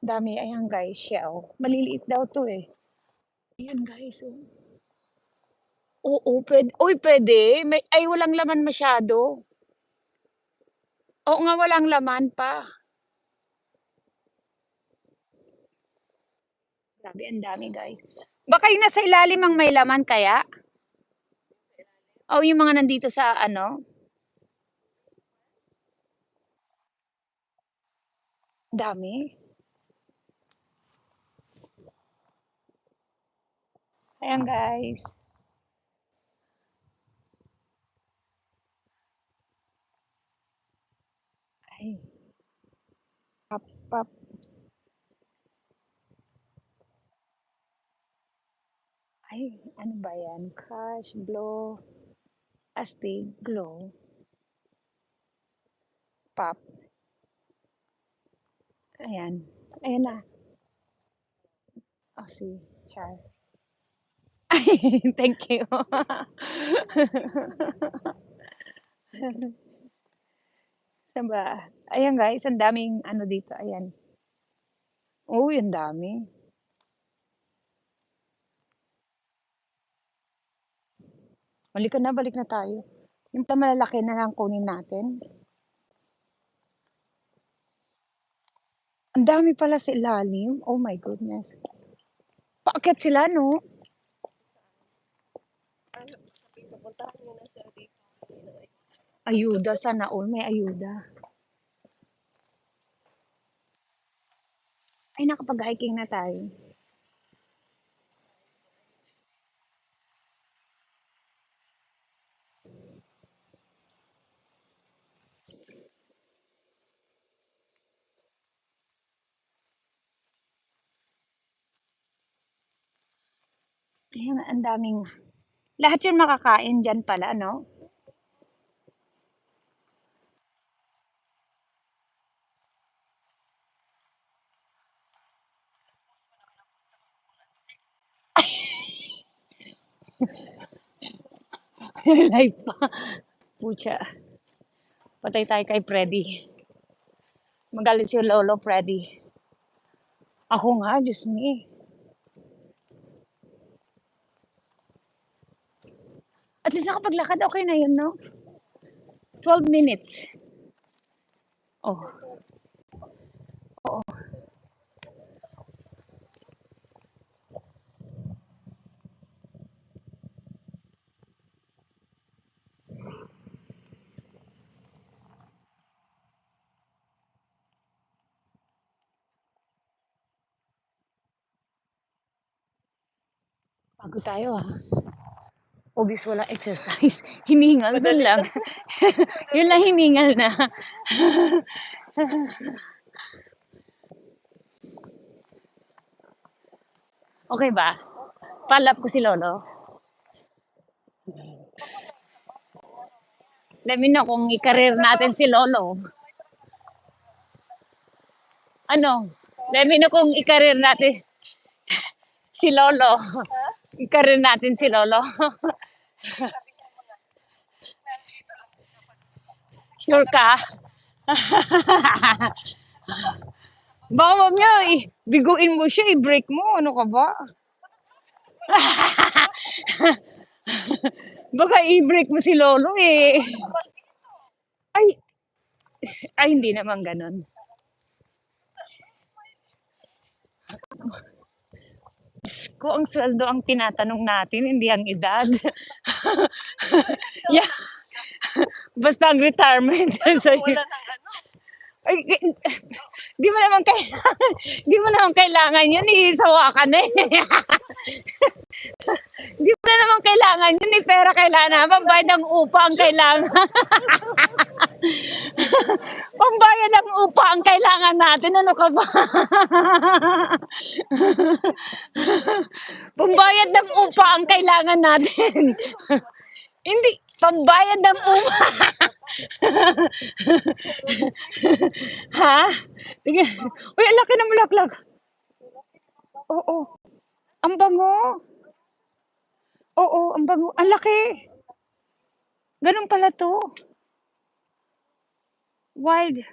Dami, ayan guys, shell. Maliliit daw 'to, eh. Ayan guys, oh. Oo, uy, puwede. Ay, walang laman masyado. Oo nga, walang laman pa. Grabe, ang dami guys. Baka yung nasa ilalim ang may laman kaya? O yung mga nandito sa ano, dami. Ayan guys. Ay, pop, pop. Ay, ano ba yan? Crush, blow, astig, glow, pop. Ayan. Ayan na. Oh, si Char. Ay, thank you. Saan ba? Ayan guys, ang daming ano dito, ayan. Uy, ang dami. Halika na, balik na tayo. Yung malalaki na lang kunin natin. Ang dami pala sa ilalim. Oh my goodness. Paakyat sila, no? Ayuda, sana all may ayuda. Ay, nakapag-hiking na tayo. Ayan, ang daming, lahat yun makakain dyan pala, no? Live pa. Pucha. Patay tayo kay Freddy. Magalit si Lolo Freddy. Ako nga, Diyos me. At least nakapaglakad, okay na yun, no? 12 minutes. Oh, oo. Bago tayo, ha? Obvious wala exercise. Hiningal dun lang. Yun lang hiningal na. Okay ba? Palap ko si Lolo. Let me know kung i-career natin si Lolo. Ano? Let me know kung i-career natin si Lolo. I-career natin si Lolo. Sure ka? Baka mamaya, biguin mo siya, i-break mo. Ano ka ba? Baka i-break mo si Lolo eh. Ay, ay hindi naman ganon. Ko ang sweldo ang tinatanong natin, hindi ang edad. Yeah, basta ang retirement. So, ay, di mo naman kailangan, di mo naman kailangan yun, isawa ka na eh. Di mo na naman kailangan yun, pera kailangan naman, bayad ng upa ang kailangan. Pambayad ng upa ang kailangan natin, ano ka ba? Pambayad ng upa ang kailangan natin. Hindi, pambayad ng upa. Ha? Sige. Uy, ang laki ng bulaklak. Oo. Ang bango. Oo, ang bango. Ang laki. Ganun pala to. Wild.